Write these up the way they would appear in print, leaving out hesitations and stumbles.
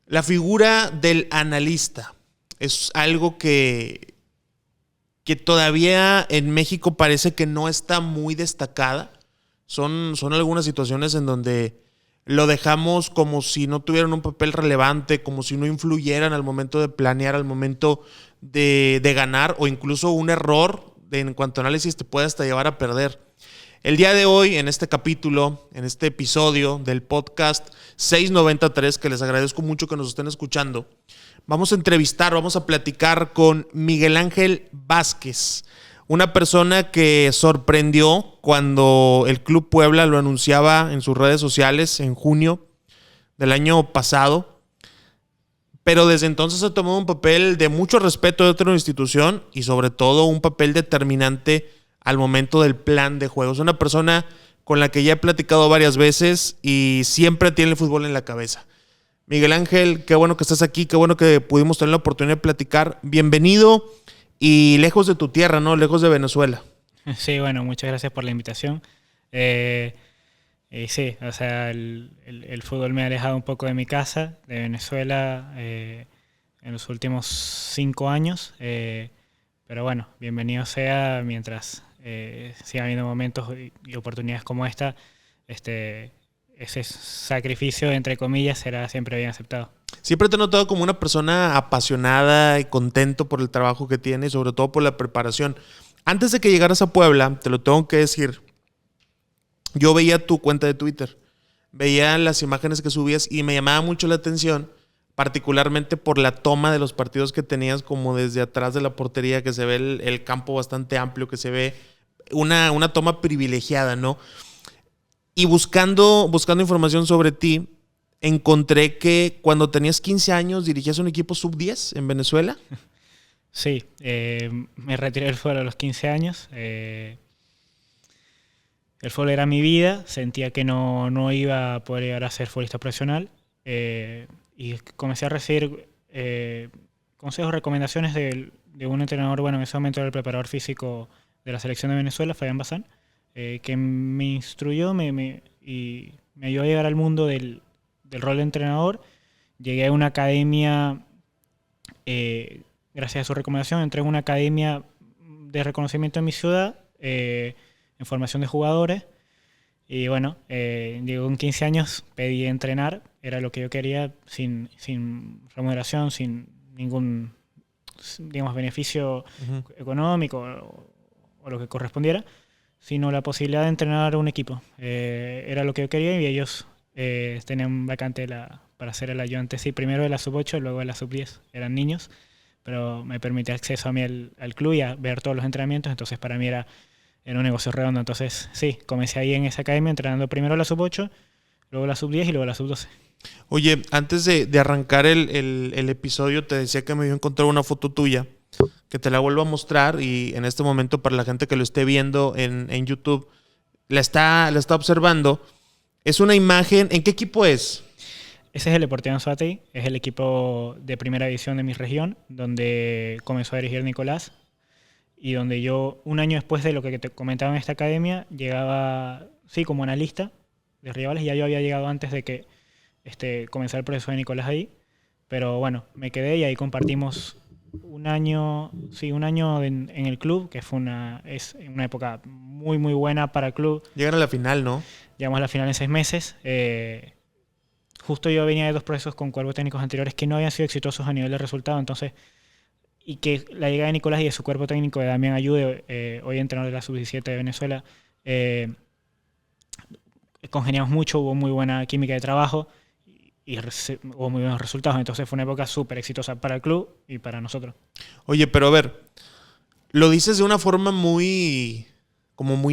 La figura del analista es algo que todavía en México parece que no está muy destacada. Son algunas situaciones en donde lo dejamos como si no tuvieran un papel relevante, como si no influyeran al momento de planear, al momento de ganar, o incluso un error en cuanto a análisis te puede hasta llevar a perder. El día de hoy, en este capítulo, en este episodio del podcast 693, que les agradezco mucho que nos estén escuchando, vamos a platicar con Miguel Ángel Vázquez, una persona que sorprendió cuando el Club Puebla lo anunciaba en sus redes sociales en junio del año pasado, pero desde entonces ha tomado un papel de mucho respeto dentro de la institución y sobre todo un papel determinante al momento del plan de juego. Es una persona con la que ya he platicado varias veces y siempre tiene el fútbol en la cabeza. Miguel Ángel, qué bueno que estás aquí, qué bueno que pudimos tener la oportunidad de platicar. Bienvenido y lejos de tu tierra, ¿no? Lejos de Venezuela. Sí, bueno, muchas gracias por la invitación. Sí, o sea, el fútbol me ha alejado un poco de mi casa, de Venezuela, en los últimos 5 años. Pero bueno, bienvenido sea mientras siga habiendo momentos y oportunidades como esta. Ese sacrificio, entre comillas, será siempre bien aceptado. Siempre te he notado como una persona apasionada y contento por el trabajo que tienes y sobre todo por la preparación. Antes de que llegaras a Puebla, te lo tengo que decir, yo veía tu cuenta de Twitter, veía las imágenes que subías y me llamaba mucho la atención, particularmente por la toma de los partidos que tenías como desde atrás de la portería, que se ve el campo bastante amplio, que se ve una toma privilegiada, ¿no? Y buscando información sobre ti, encontré que cuando tenías 15 años dirigías un equipo sub-10 en Venezuela. Sí, me retiré del fútbol a los 15 años. El fútbol era mi vida, sentía que no iba a poder llegar a ser futbolista profesional. Y comencé a recibir consejos, recomendaciones de un entrenador, bueno, en ese momento era el preparador físico de la selección de Venezuela, Fabián Bazán, que me instruyó y me ayudó a llegar al mundo del rol de entrenador. Llegué a una academia, gracias a su recomendación, entré en una academia de reconocimiento en mi ciudad, en formación de jugadores. Y bueno, llegué con 15 años, pedí entrenar, era lo que yo quería, sin remuneración, sin ningún, digamos, beneficio económico o lo que correspondiera, sino la posibilidad de entrenar un equipo. Era lo que yo quería y ellos tenían vacante para ser el ayudante, sí, primero de la sub-8, luego de la sub-10, eran niños, pero me permitía acceso a mí al club y a ver todos los entrenamientos, entonces para mí era un negocio redondo. Entonces, sí, comencé ahí en esa academia entrenando primero la sub-8, luego la sub-10 y luego la sub-12. Oye, antes de arrancar el episodio, te decía que me había encontrado una foto tuya, que te la vuelvo a mostrar y en este momento para la gente que lo esté viendo en YouTube, la está observando. Es una imagen, ¿en qué equipo es? Ese es el Deportivo Anzoátegui, es el equipo de primera división de mi región, donde comenzó a dirigir Nicolás. Y donde yo, un año después de lo que te comentaba en esta academia, llegaba, sí, como analista de rivales. Ya yo había llegado antes de que comenzara el proceso de Nicolás ahí. Pero bueno, me quedé y ahí compartimos un año en el club, que es una época muy, muy buena para el club. Llegan a la final, ¿no? Llegamos a la final en 6 meses. Justo yo venía de 2 procesos con cuerpos técnicos anteriores que no habían sido exitosos a nivel de resultado, entonces... Y que la llegada de Nicolás y de su cuerpo técnico de Damián Ayude, hoy entrenador de la sub-17 de Venezuela, congeniamos mucho, hubo muy buena química de trabajo y hubo muy buenos resultados. Entonces fue una época súper exitosa para el club y para nosotros. Oye, pero a ver, lo dices de una forma muy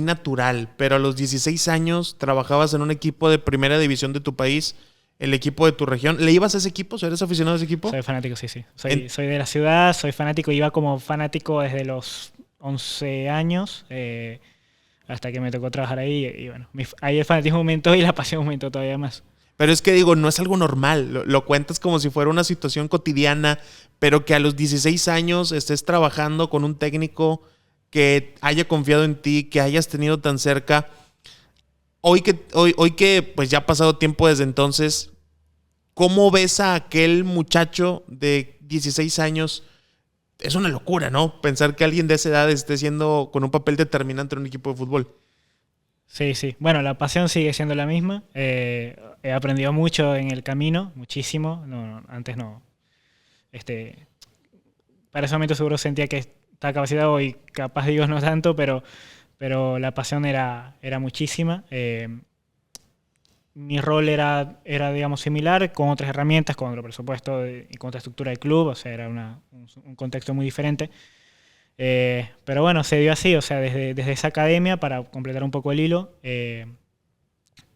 natural, pero a los 16 años trabajabas en un equipo de primera división de tu país, el equipo de tu región. ¿Le ibas a ese equipo? ¿Eres aficionado a ese equipo? Soy fanático, sí. Soy de la ciudad, soy fanático. Iba como fanático desde los 11 años hasta que me tocó trabajar ahí. Y bueno, ahí el fanatismo aumentó y la pasión aumentó todavía más. Pero es que digo, no es algo normal. Lo cuentas como si fuera una situación cotidiana, pero que a los 16 años estés trabajando con un técnico que haya confiado en ti, que hayas tenido tan cerca. Hoy que pues ya ha pasado tiempo desde entonces, ¿Cómo ves a aquel muchacho de 16 años? Es una locura, ¿no? Pensar que alguien de esa edad esté siendo con un papel determinante en un equipo de fútbol. Sí, sí. Bueno, la pasión sigue siendo la misma. He aprendido mucho en el camino, muchísimo. Antes no. Para ese momento seguro sentía que estaba capacitado y capaz digo no tanto, pero la pasión era muchísima. Mi rol era, digamos, similar, con otras herramientas, con otro presupuesto y con otra estructura del club, o sea, era un contexto muy diferente. Pero bueno, se dio así, o sea, desde esa academia, para completar un poco el hilo,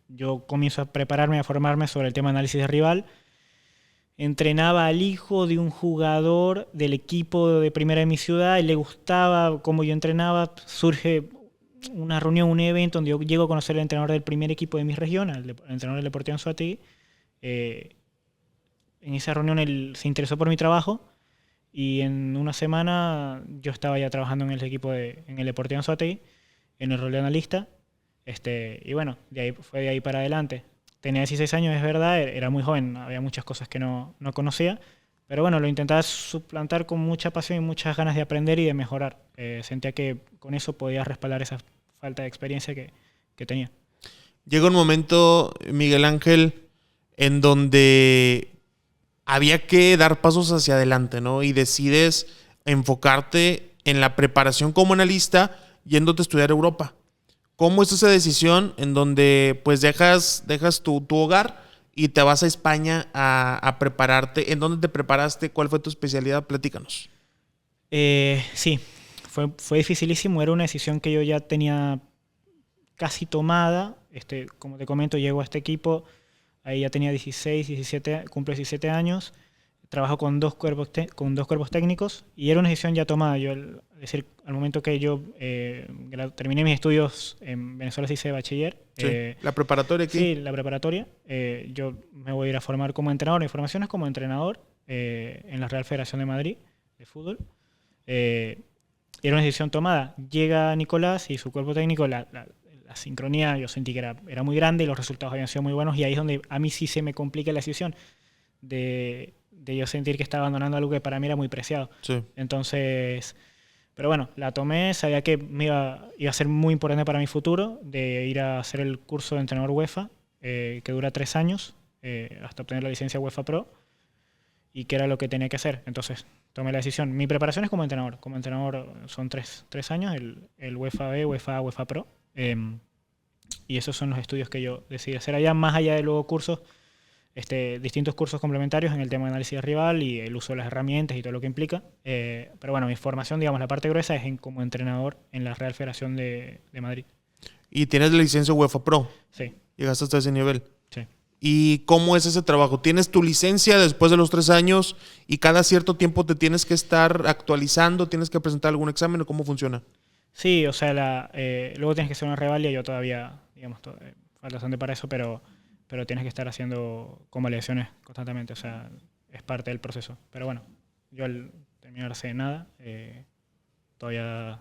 yo comienzo a prepararme, a formarme sobre el tema de análisis de rival. Entrenaba al hijo de un jugador del equipo de primera de mi ciudad y le gustaba cómo yo entrenaba. Surge una reunión, un evento donde yo llego a conocer al entrenador del primer equipo de mi región, el entrenador del Deportivo Anzoátegui. En esa reunión él se interesó por mi trabajo y en una semana yo estaba ya trabajando en el equipo en el Deportivo Anzoátegui, en el rol de analista. Y bueno, fue de ahí para adelante. Tenía 16 años, es verdad, era muy joven, había muchas cosas que no conocía, pero bueno, lo intentaba suplantar con mucha pasión y muchas ganas de aprender y de mejorar. Sentía que con eso podía respaldar esa falta de experiencia que tenía. Llega un momento, Miguel Ángel, en donde había que dar pasos hacia adelante, ¿no? Y decides enfocarte en la preparación como analista yéndote a estudiar a Europa. ¿Cómo es esa decisión en donde pues dejas tu hogar y te vas a España a prepararte? ¿En dónde te preparaste? ¿Cuál fue tu especialidad? Platícanos. Sí, fue dificilísimo. Era una decisión que yo ya tenía casi tomada. Como te comento, llego a este equipo, ahí ya tenía 16, 17, cumple 17 años. Trabajo con dos cuerpos técnicos y era una decisión ya tomada. Es decir, al momento que yo terminé mis estudios en Venezuela, se hice bachiller. Sí, ¿la preparatoria aquí? Sí, la preparatoria. Yo me voy a ir a formar como entrenador. Mi formación es como entrenador en la Real Federación de Madrid de fútbol. Era una decisión tomada. Llega Nicolás y su cuerpo técnico, la sincronía, yo sentí que era muy grande y los resultados habían sido muy buenos, y ahí es donde a mí sí se me complica la decisión de yo sentir que estaba abandonando algo que para mí era muy preciado. Sí. Entonces, pero bueno, la tomé, sabía que iba a ser muy importante para mi futuro, de ir a hacer el curso de entrenador UEFA, que dura 3 años, hasta obtener la licencia UEFA Pro, y que era lo que tenía que hacer. Entonces, tomé la decisión. Mi preparación es como entrenador. Como entrenador son 3 años, el UEFA B, UEFA A, UEFA Pro. Y esos son los estudios que yo decidí hacer allá, más allá de luego cursos, distintos cursos complementarios en el tema de análisis de rival y el uso de las herramientas y todo lo que implica. Pero bueno, mi formación, digamos, la parte gruesa es como entrenador en la Real Federación de Madrid. ¿Y tienes la licencia UEFA Pro? Sí. ¿Llegaste hasta ese nivel? Sí. ¿Y cómo es ese trabajo? ¿Tienes tu licencia después de los 3 años y cada cierto tiempo te tienes que estar actualizando, tienes que presentar algún examen o cómo funciona? Sí, o sea, luego tienes que hacer una revalida. Yo todavía, digamos, falta bastante para eso, pero tienes que estar haciendo convalidaciones constantemente. O sea, es parte del proceso. Pero bueno, yo al terminar hace nada, todavía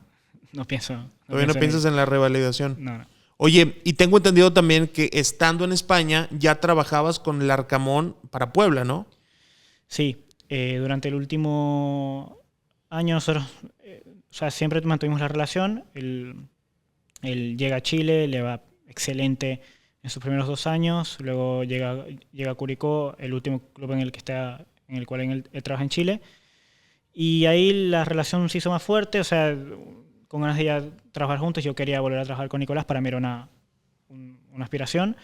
no pienso. ¿Todavía no piensas en la revalidación? No. Oye, y tengo entendido también que estando en España ya trabajabas con el Arcamón para Puebla, ¿no? Sí, durante el último año nosotros, o sea, siempre mantuvimos la relación. Él llega a Chile, le va excelente en sus primeros 2 años, luego llega a Curicó, el último club en el cual él trabaja en Chile, y ahí la relación se hizo más fuerte, o sea, con ganas de ya trabajar juntos. Yo quería volver a trabajar con Nicolás, para mí era una aspiración,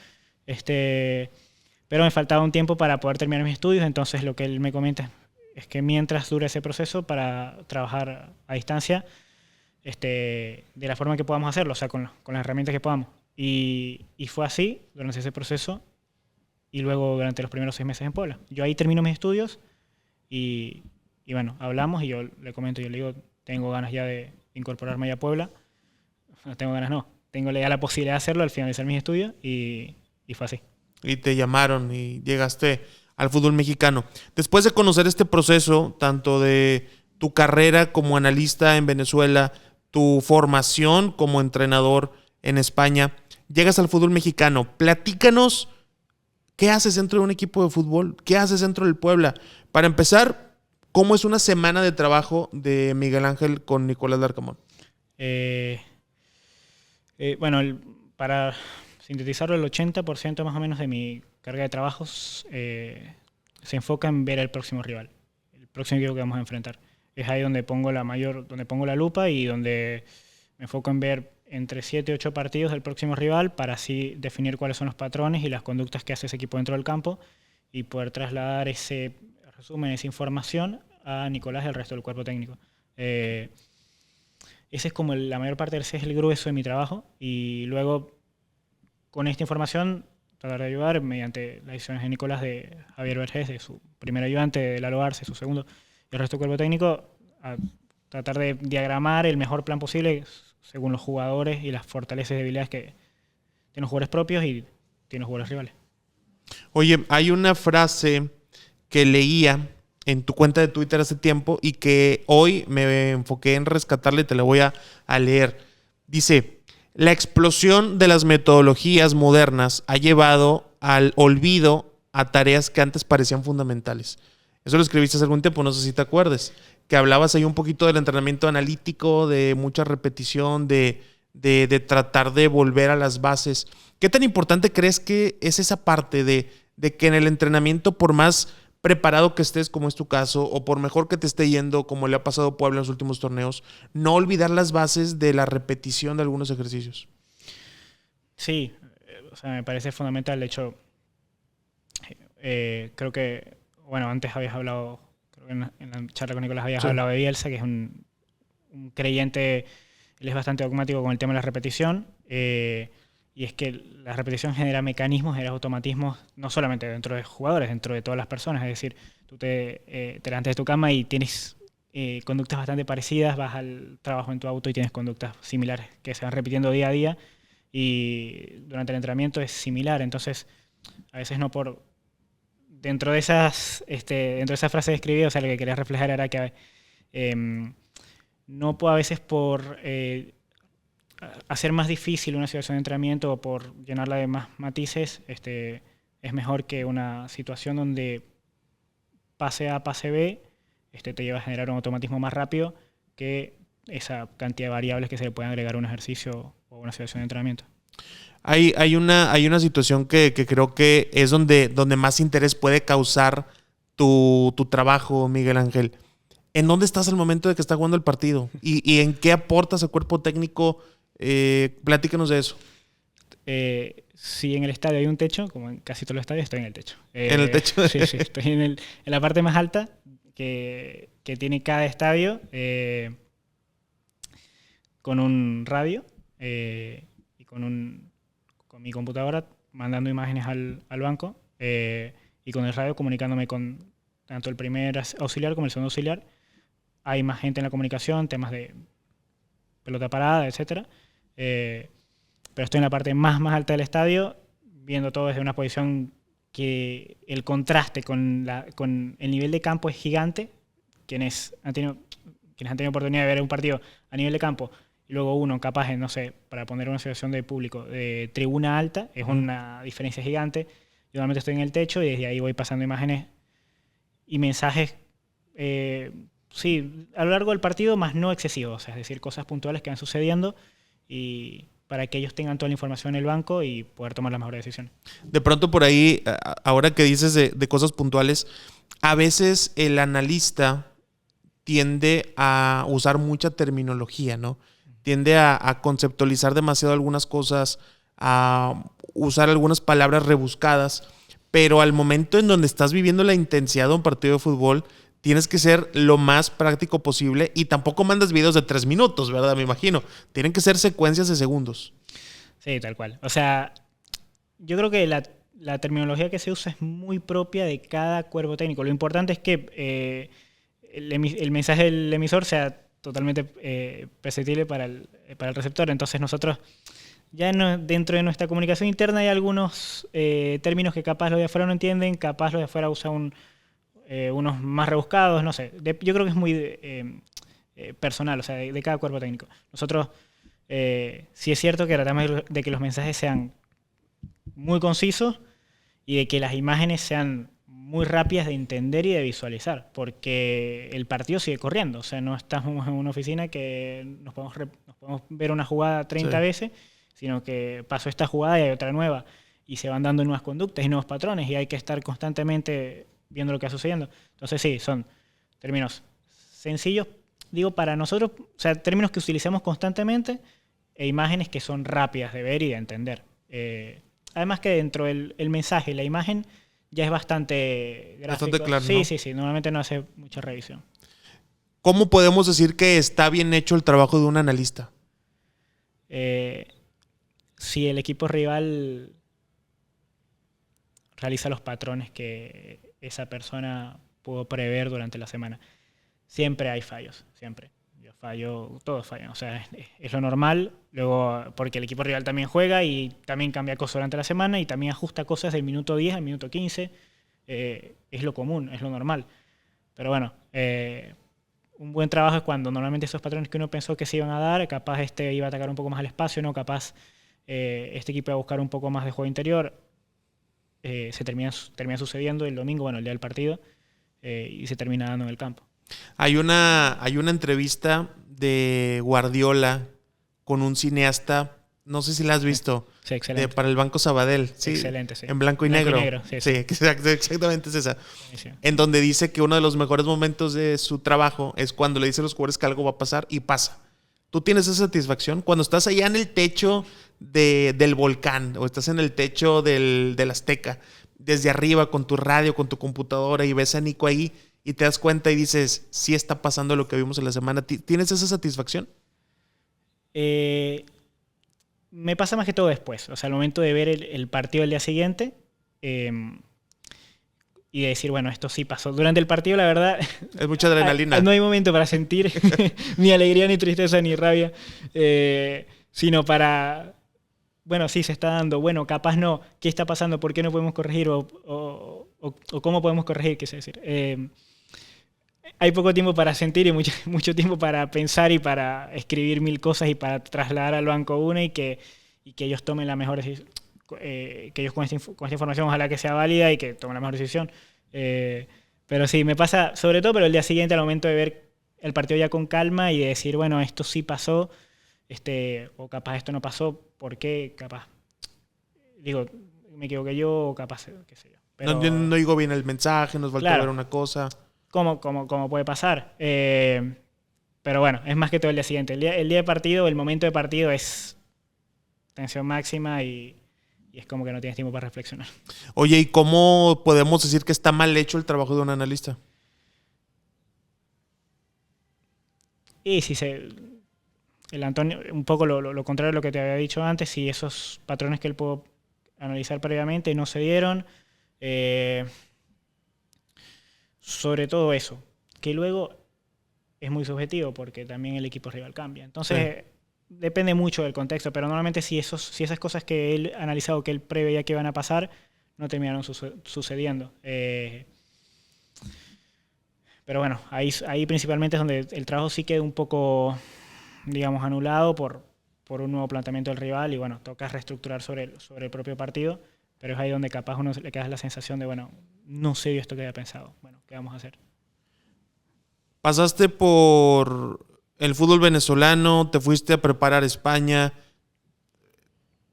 pero me faltaba un tiempo para poder terminar mis estudios. Entonces lo que él me comenta es que mientras dure ese proceso, para trabajar a distancia, de la forma que podamos hacerlo, o sea, con las herramientas que podamos. Y fue así durante ese proceso, y luego durante los primeros 6 meses en Puebla. Yo ahí termino mis estudios y bueno, hablamos y yo le comento, yo le digo, tengo ganas ya de incorporarme allá a Puebla. No tengo ganas, no. Tengo ya la posibilidad de hacerlo al finalizar mis estudios, y fue así. Y te llamaron y llegaste al fútbol mexicano. Después de conocer este proceso, tanto de tu carrera como analista en Venezuela, tu formación como entrenador en España, llegas al fútbol mexicano. Platícanos ¿Qué haces dentro de un equipo de fútbol? ¿Qué haces dentro del Puebla? Para empezar, ¿cómo es una semana de trabajo de Miguel Ángel con Nicolás Larcamón? Bueno, para sintetizarlo, el 80% más o menos de mi carga de trabajos se enfoca en ver al próximo rival, el próximo equipo que vamos a enfrentar. Es ahí donde pongo donde pongo la lupa y donde me enfoco en ver entre 7 y 8 partidos del próximo rival para así definir cuáles son los patrones y las conductas que hace ese equipo dentro del campo y poder trasladar ese resumen, esa información a Nicolás y al resto del cuerpo técnico. Ese es como la mayor parte ese es el grueso de mi trabajo y luego con esta información tratar de ayudar mediante las decisiones de Nicolás, de Javier Vergés, de su primer ayudante, de Lalo Arce, su segundo, y el resto del cuerpo técnico, a tratar de diagramar el mejor plan posible según los jugadores y las fortalezas y debilidades que tienen los jugadores propios y tienen los jugadores rivales. Oye, hay una frase que leía en tu cuenta de Twitter hace tiempo y que hoy me enfoqué en rescatarla y te la voy a leer. Dice: la explosión de las metodologías modernas ha llevado al olvido a tareas que antes parecían fundamentales. Eso lo escribiste hace algún tiempo, no sé si te acuerdes, que hablabas ahí un poquito del entrenamiento analítico, de mucha repetición, de tratar de volver a las bases. ¿Qué tan importante crees que es esa parte de que en el entrenamiento, por más preparado que estés, como es tu caso, o por mejor que te esté yendo, como le ha pasado a Puebla en los últimos torneos, no olvidar las bases de la repetición de algunos ejercicios? Sí, o sea, me parece fundamental. De hecho, creo que, bueno, antes habías hablado, creo que en la charla con Nicolás habías hablado de Bielsa, que es un creyente, él es bastante dogmático con el tema de la repetición, y es que la repetición genera mecanismos, genera automatismos, no solamente dentro de jugadores, dentro de todas las personas. Es decir, tú te levantas de tu cama y tienes conductas bastante parecidas, vas al trabajo en tu auto y tienes conductas similares que se van repitiendo día a día, y durante el entrenamiento es similar. Entonces, a veces no por... Dentro de esas frases que escribí, o sea, lo que quería reflejar era que no puedo a veces por hacer más difícil una situación de entrenamiento o por llenarla de más matices, es mejor que una situación donde pase A, pase B, te lleva a generar un automatismo más rápido que esa cantidad de variables que se le pueden agregar a un ejercicio o a una situación de entrenamiento. Hay una situación que creo que es donde más interés puede causar tu trabajo, Miguel Ángel. ¿En dónde estás al momento de que está jugando el partido? ¿Y en qué aportas al cuerpo técnico? Platícanos de eso. Si en el estadio hay un techo, como en casi todos los estadios, estoy en el techo. ¿En el techo? Sí, estoy en la parte más alta que tiene cada estadio, con un radio y con mi computadora mandando imágenes al banco, y con el radio comunicándome con tanto el primer auxiliar como el segundo auxiliar. Hay más gente en la comunicación, temas de pelota parada, etcétera. Pero estoy en la parte más alta del estadio, viendo todo desde una posición que el contraste con el nivel de campo es gigante. Quienes han tenido oportunidad de ver un partido a nivel de campo y luego uno capaz de, no sé, para poner una situación de público, de tribuna alta, es una diferencia gigante. Yo normalmente estoy en el techo y desde ahí voy pasando imágenes y mensajes, sí, a lo largo del partido, más no excesivos, o sea, es decir, cosas puntuales que van sucediendo y para que ellos tengan toda la información en el banco y poder tomar las mejores decisiones. De pronto por ahí, ahora que dices de cosas puntuales, a veces el analista tiende a usar mucha terminología, ¿no? Tiende a conceptualizar demasiado algunas cosas, a usar algunas palabras rebuscadas, pero al momento en donde estás viviendo la intensidad de un partido de fútbol, tienes que ser lo más práctico posible y tampoco mandas videos de 3 minutos, ¿verdad? Me imagino. Tienen que ser secuencias de segundos. Sí, tal cual. O sea, yo creo que la terminología que se usa es muy propia de cada cuerpo técnico. Lo importante es que el mensaje del emisor sea totalmente perceptible para el receptor. Entonces nosotros, ya dentro de nuestra comunicación interna, hay algunos términos que capaz los de afuera no entienden, capaz los de afuera usan unos más rebuscados, no sé. Yo creo que es muy personal, o sea, de cada cuerpo técnico. Nosotros sí es cierto que tratamos de que los mensajes sean muy concisos y de que las imágenes sean muy rápidas de entender y de visualizar, porque el partido sigue corriendo. O sea, no estamos en una oficina que nos podemos ver una jugada 30 veces, sino que pasó esta jugada y hay otra nueva, y se van dando nuevas conductas y nuevos patrones, y hay que estar constantemente viendo lo que está sucediendo. Entonces sí, son términos sencillos, digo, para nosotros, o sea, términos que utilizamos constantemente e imágenes que son rápidas de ver y de entender. Además que dentro del mensaje y la imagen ya es bastante gráfico. Bastante claro, sí, ¿no? sí, normalmente no hace mucha revisión. ¿Cómo podemos decir que está bien hecho el trabajo de un analista? Si el equipo rival realiza los patrones que esa persona pudo prever durante la semana. Siempre hay fallos, siempre. Yo fallo, todos fallan, o sea, es lo normal. Luego, porque el equipo rival también juega y también cambia cosas durante la semana y también ajusta cosas del minuto 10 al minuto 15. Es lo común, es lo normal. Pero bueno, un buen trabajo es cuando normalmente esos patrones que uno pensó que se iban a dar, capaz este iba a atacar un poco más al espacio, no, capaz este equipo iba a buscar un poco más de juego interior. Se termina sucediendo el domingo, bueno, el día del partido, y se termina dando en el campo. Hay una entrevista de Guardiola con un cineasta, no sé si la has visto, sí, excelente. para el Banco Sabadell, sí, excelente, sí. en blanco y negro. Sí, Exactamente es esa. Sí. En donde dice que uno de los mejores momentos de su trabajo es cuando le dice a los jugadores que algo va a pasar y pasa. ¿Tú tienes esa satisfacción? Cuando estás allá en el techo del volcán o estás en el techo del Azteca, desde arriba con tu radio, con tu computadora y ves a Nico ahí y te das cuenta y dices, sí está pasando lo que vimos en la semana. ¿Tienes esa satisfacción? Me pasa más que todo después. O sea, al momento de ver el partido del día siguiente y de decir, bueno, esto sí pasó. Durante el partido, la verdad... Es mucha adrenalina. No hay momento para sentir ni alegría, ni tristeza, ni rabia, sino para... Bueno, sí, se está dando. Bueno, capaz no. ¿Qué está pasando? ¿Por qué no podemos corregir? ¿O cómo podemos corregir? Quise decir. Hay poco tiempo para sentir y mucho tiempo para pensar y para escribir 1000 cosas y para trasladar al banco una y que ellos tomen la mejor decisión. Que ellos con esta información ojalá que sea válida y que tomen la mejor decisión. Pero sí, me pasa sobre todo, pero el día siguiente al momento de ver el partido ya con calma y de decir, bueno, esto sí pasó, o capaz esto no pasó, ¿por qué? Capaz, digo, me equivoqué yo o capaz, qué sé yo. Pero, no digo bien el mensaje, nos falta ver una cosa. ¿Cómo puede pasar? Pero bueno, es más que todo el día siguiente. El día de partido, el momento de partido es tensión máxima y es como que no tienes tiempo para reflexionar. Oye, ¿y cómo podemos decir que está mal hecho el trabajo de un analista? Y si el Antonio, un poco lo contrario de lo que te había dicho antes, si esos patrones que él pudo analizar previamente no se dieron, sobre todo eso, que luego es muy subjetivo porque también el equipo rival cambia. Entonces, depende mucho del contexto, pero normalmente si esas cosas que él ha analizado, que él preveía que iban a pasar, no terminaron sucediendo. Pero bueno, ahí principalmente es donde el trabajo sí queda un poco, digamos, anulado por un nuevo planteamiento del rival y bueno, toca reestructurar sobre el propio partido, pero es ahí donde capaz uno le queda la sensación de, bueno, no sé esto que había pensado. Bueno, ¿qué vamos a hacer? Pasaste por el fútbol venezolano, te fuiste a preparar a España.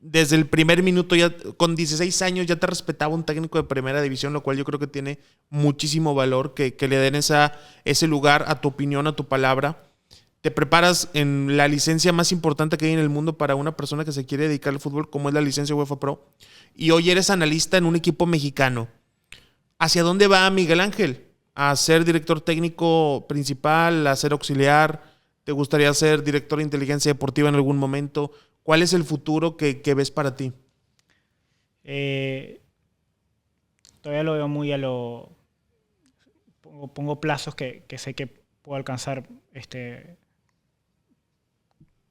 Desde el primer minuto, ya con 16 años, ya te respetaba un técnico de primera división, lo cual yo creo que tiene muchísimo valor, que le den ese lugar a tu opinión, a tu palabra. Te preparas en la licencia más importante que hay en el mundo para una persona que se quiere dedicar al fútbol, como es la licencia UEFA Pro. Y hoy eres analista en un equipo mexicano. ¿Hacia dónde va Miguel Ángel? ¿A ser director técnico principal? ¿A ser auxiliar? ¿Te gustaría ser director de inteligencia deportiva en algún momento? ¿Cuál es el futuro que ves para ti? Todavía lo veo muy a lo... Pongo plazos que sé que puedo alcanzar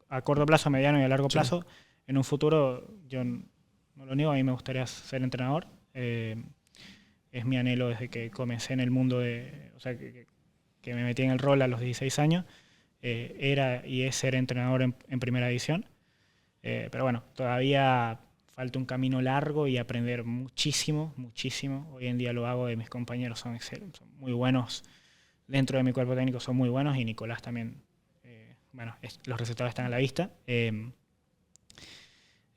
a corto plazo, a mediano y a largo plazo. En un futuro, yo no lo niego, a mí me gustaría ser entrenador. Es mi anhelo desde que comencé en el mundo o sea, que me metí en el rol a los 16 años. Era y es ser entrenador en primera división. Pero bueno, todavía falta un camino largo y aprender muchísimo, muchísimo. Hoy en día lo hago, de mis compañeros son muy buenos. Dentro de mi cuerpo técnico son muy buenos y Nicolás también. Los resultados están a la vista.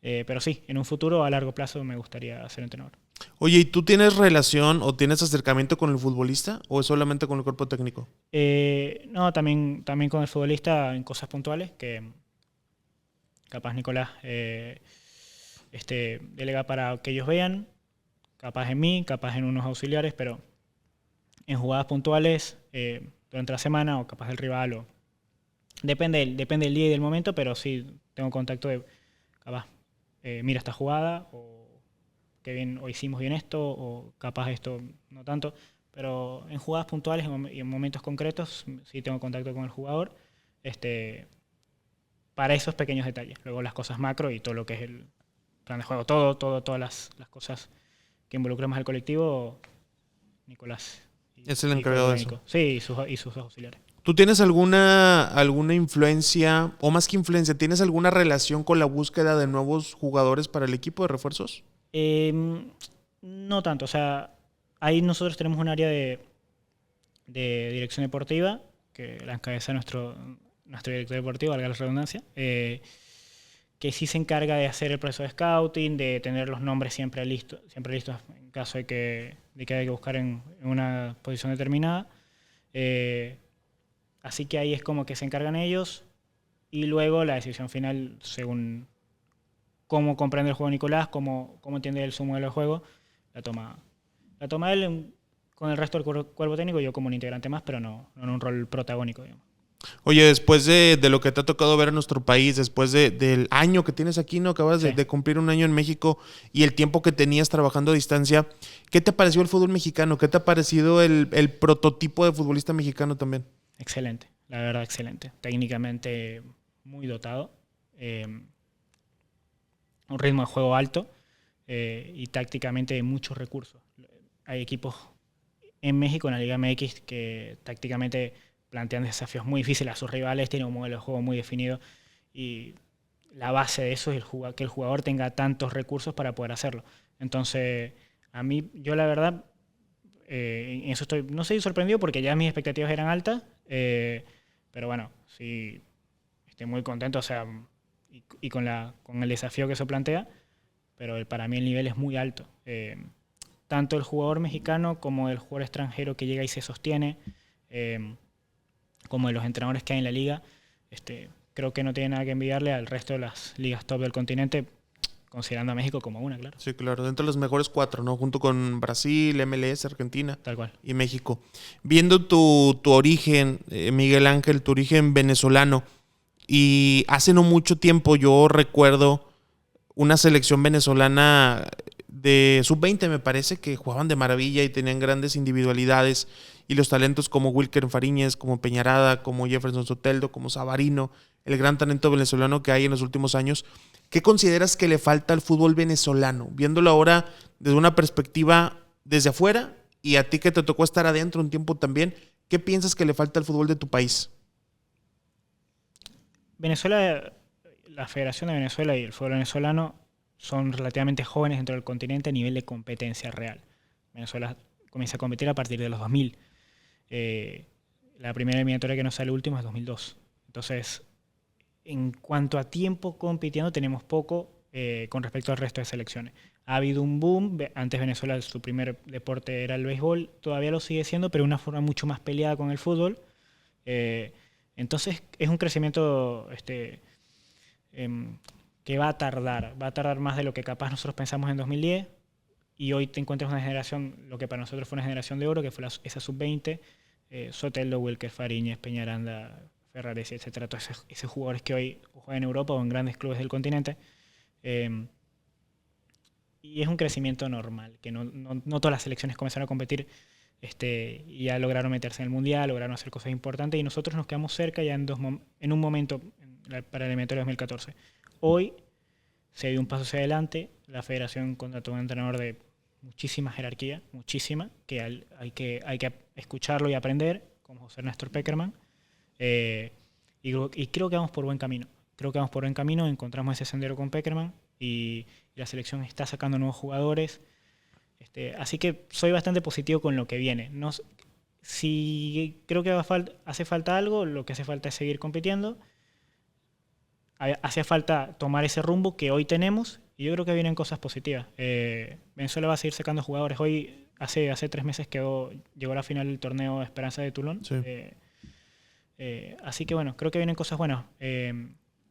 Pero sí, en un futuro a largo plazo me gustaría ser entrenador. Oye, ¿y tú tienes relación o tienes acercamiento con el futbolista o es solamente con el cuerpo técnico? No, también con el futbolista en cosas puntuales que capaz Nicolás delega para que ellos vean, capaz en mí, capaz en unos auxiliares, pero en jugadas puntuales durante la semana o capaz del rival. Depende del día y del momento, pero sí tengo contacto de capaz, mira esta jugada o que bien, o hicimos bien esto, o capaz esto no tanto, pero en jugadas puntuales y en momentos concretos sí tengo contacto con el jugador para esos pequeños detalles. Luego las cosas macro y todo lo que es el plan de juego, todas las cosas que involucramos al colectivo, Nicolás. Es el encargado de eso. Sí, y sus auxiliares. ¿Tú tienes alguna influencia, o más que influencia, tienes alguna relación con la búsqueda de nuevos jugadores para el equipo de refuerzos? No tanto, o sea, ahí nosotros tenemos un área de dirección deportiva, que la encabeza nuestro director deportivo, valga la redundancia, que sí se encarga de hacer el proceso de scouting, de tener los nombres siempre listos en caso de que haya que buscar en una posición determinada. Así que ahí es como que se encargan ellos y luego la decisión final, según cómo comprende el juego Nicolás, cómo entiende él su modelo de juego, la toma él con el resto del cuerpo técnico, yo como un integrante más, pero no en un rol protagónico, digamos. Oye, después de lo que te ha tocado ver en nuestro país, después del año que tienes aquí, ¿no? Acabas de cumplir un año en México y el tiempo que tenías trabajando a distancia, ¿qué te pareció el fútbol mexicano? ¿Qué te ha parecido el prototipo de futbolista mexicano también? Excelente, la verdad, excelente. Técnicamente muy dotado. Un ritmo de juego alto y tácticamente muchos recursos. Hay equipos en México, en la Liga MX, que tácticamente plantean desafíos muy difíciles a sus rivales, tienen un modelo de juego muy definido y la base de eso es que el jugador tenga tantos recursos para poder hacerlo. Entonces, a mí, yo la verdad, en eso estoy, no sé, sorprendido porque ya mis expectativas eran altas, pero bueno, sí, estoy muy contento, o sea, y con el desafío que eso plantea, pero para mí el nivel es muy alto. Tanto el jugador mexicano como el jugador extranjero que llega y se sostiene, como de los entrenadores que hay en la liga, creo que no tiene nada que envidiarle al resto de las ligas top del continente, considerando a México como una, claro. Sí, claro, dentro de los mejores 4, ¿no? Junto con Brasil, MLS, Argentina. Tal cual. Y México. Viendo tu origen, Miguel Ángel, tu origen venezolano, y hace no mucho tiempo yo recuerdo una selección venezolana de sub-20, me parece, que jugaban de maravilla y tenían grandes individualidades, y los talentos como Wilker Fariñez, como Peñarada, como Jefferson Soteldo, como Savarino, el gran talento venezolano que hay en los últimos años. ¿Qué consideras que le falta al fútbol venezolano? Viéndolo ahora desde una perspectiva desde afuera, y a ti que te tocó estar adentro un tiempo también, ¿qué piensas que le falta al fútbol de tu país? Venezuela, la Federación de Venezuela y el fútbol venezolano son relativamente jóvenes dentro del continente a nivel de competencia real. Venezuela comienza a competir a partir de los 2000. La primera eliminatoria que nos sale último es 2002. Entonces, en cuanto a tiempo compitiendo, tenemos poco con respecto al resto de selecciones. Ha habido un boom. Antes Venezuela, su primer deporte era el béisbol. Todavía lo sigue siendo, pero de una forma mucho más peleada con el fútbol. Entonces, es un crecimiento que va a tardar más de lo que capaz nosotros pensamos en 2010, y hoy te encuentras una generación, lo que para nosotros fue una generación de oro, que fue esa sub-20, Soteldo, Wilker, Fariñez, Peñaranda, Ferraresi, etcétera, todos esos jugadores que hoy juegan en Europa o en grandes clubes del continente, y es un crecimiento normal, que no todas las selecciones comenzaron a competir y ya lograron meterse en el Mundial, lograron hacer cosas importantes, y nosotros nos quedamos cerca ya en un momento para el eliminatorio 2014. Hoy se dio un paso hacia adelante, la federación contrató un entrenador de muchísima jerarquía, muchísima, que hay que escucharlo y aprender, como José Néstor Peckerman, y creo que vamos por buen camino. Encontramos ese sendero con Peckerman y la selección está sacando nuevos jugadores. Así que soy bastante positivo con lo que viene. Si creo que hace falta algo, lo que hace falta es seguir compitiendo. Hace falta tomar ese rumbo que hoy tenemos y yo creo que vienen cosas positivas. Venezuela va a seguir sacando jugadores. Hoy, hace 3 meses llegó a la final del torneo Esperanza de Toulon. Sí. Así que bueno, creo que vienen cosas buenas.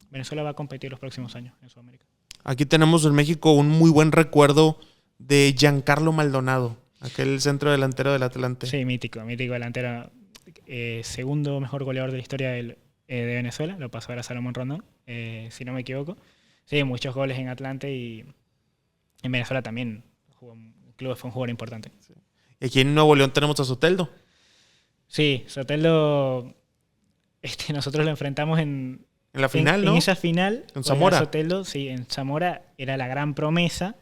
Venezuela va a competir los próximos años en Sudamérica. Aquí tenemos en México un muy buen recuerdo de Giancarlo Maldonado, aquel centro delantero del Atlante. Sí, mítico delantero. Segundo mejor goleador de la historia de Venezuela. Lo pasó ahora Salomón Rondón, si no me equivoco. Sí, muchos goles en Atlante y en Venezuela también. El club fue un jugador importante. Sí. Y aquí en Nuevo León tenemos a Soteldo. Sí, Soteldo, nosotros lo enfrentamos en la final, ¿no? En esa final. En Zamora. Soteldo, sí, en Zamora era la gran promesa.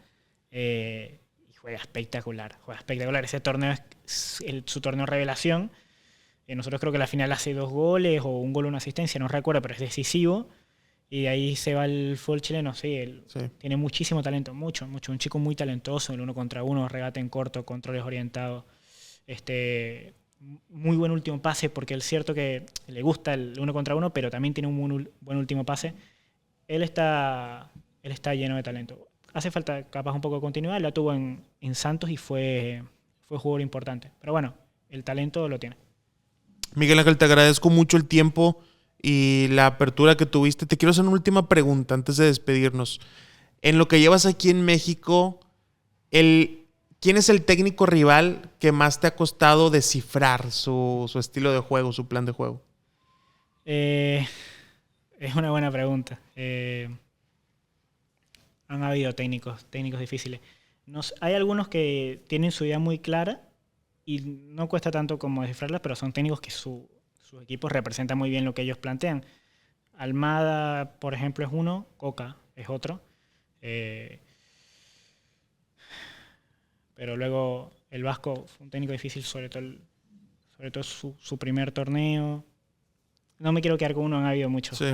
Y juega espectacular. Ese torneo es su torneo revelación. Nosotros creo que la final hace 2 goles o un gol o una asistencia, no recuerdo, pero es decisivo. Y de ahí se va el fútbol chileno. Sí. Tiene muchísimo talento, mucho. Un chico muy talentoso, el 1 contra 1, regate en corto, controles orientados. Muy buen último pase, porque es cierto que le gusta el 1 contra 1, pero también tiene un buen último pase. Él está lleno de talento. Hace falta capaz un poco de continuidad. La tuvo en Santos y fue jugador importante. Pero bueno, el talento lo tiene. Miguel Ángel, te agradezco mucho el tiempo y la apertura que tuviste. Te quiero hacer una última pregunta antes de despedirnos. En lo que llevas aquí en México, ¿quién es el técnico rival que más te ha costado descifrar su estilo de juego, su plan de juego? Es una buena pregunta. Han habido técnicos difíciles. Hay algunos que tienen su idea muy clara y no cuesta tanto como descifrarla, pero son técnicos que sus equipos representan muy bien lo que ellos plantean. Almada, por ejemplo, es uno, Coca es otro. Pero luego el Vasco fue un técnico difícil, sobre todo su primer torneo. No me quiero quedar con uno, han habido muchos. Sí.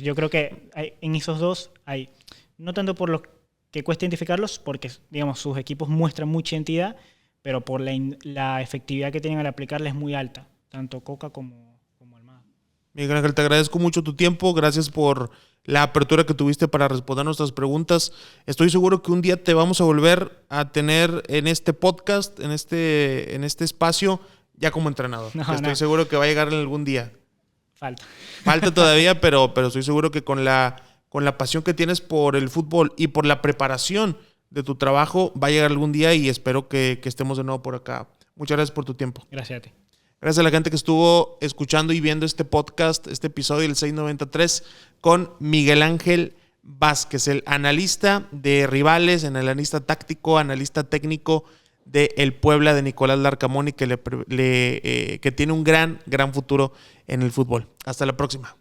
Yo creo que en esos dos hay, no tanto por lo que cuesta identificarlos, porque digamos sus equipos muestran mucha entidad, pero por la efectividad que tienen al aplicarla es muy alta, tanto Coca como Almada. Miguel Ángel, te agradezco mucho tu tiempo, gracias por la apertura que tuviste para responder nuestras preguntas. Estoy seguro que un día te vamos a volver a tener en este podcast, en este espacio, ya como entrenador. Estoy seguro que va a llegar en algún día. Falta todavía, pero estoy seguro que con la pasión que tienes por el fútbol y por la preparación de tu trabajo va a llegar algún día y espero que estemos de nuevo por acá. Muchas gracias por tu tiempo. Gracias a ti. Gracias a la gente que estuvo escuchando y viendo este podcast, este episodio del 693 con Miguel Ángel Vázquez, el analista de rivales, el analista táctico, analista técnico de el Puebla de Nicolás Larcamón y que tiene un gran futuro en el fútbol. Hasta la próxima.